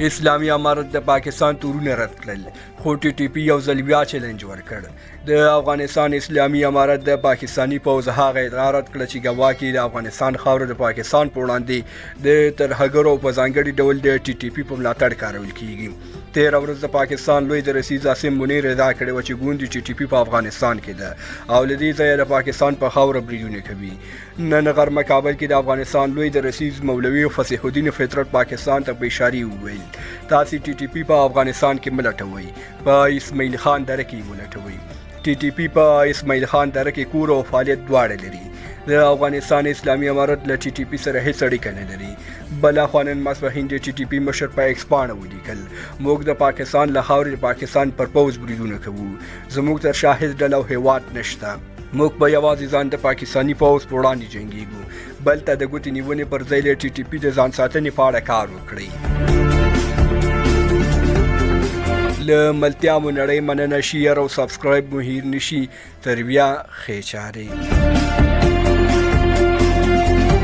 اسلامي امارت د پاکستان تورونه رد کړل خو ټي ټي پی یو ځل بیا چیلنج ورکړ د افغانستان اسلامي امارت د پاکستاني پوځ هغه ادعا رد کړه چې ګواکې د افغانستان خاوره د پاکستان په وړاندې د ترهګرو په ځانګړي ډول د ټي ټي پی په ملاتړ کارول کیږي 13 ورځ د پاکستان لوی د رئیس عاصم منیر ادعا کړې وه چې ګوندې ټي ټي پی په افغانستان کې ده او له دې ځایه د پاکستان په خاوره بریدونه کوي نن غرمه کابل کې د افغانستان لوی د رئیس مولوي فصیح الدین فطرت پاکستان ته په اشارې وویل تاسې ټي ټي پی په افغانستان کې مه لټوئ په اسماعیل خان دره کې ولټوئ ټي ټي پی په اسماعیل خان دره کې کور او فعالیت دواړه لري د افغانستان اسلامي امارت له ټي ټي پی سره هیڅ اړیکه نه لري بلاخوا نن ماسپښین د ټي ټي پی مشر په ایکس پاڼه ولیکل موږ د پاکستان له خاورې د پاکستان پر پوځ بریدونه کوو زموږ تر شاهد ډله او هیواد نشته موږ به یوازې ځان د پاکستاني پوځ په وړاندې جنګیږو بل ته د ګوتې نیونې پر ځای له ټي ټي پی د ځان ساتنې په اړه کار وکړئ له ملتیا مو نړۍ مننه شیر او سبسکرایب مو هیر نشي تر بیا ښې چارې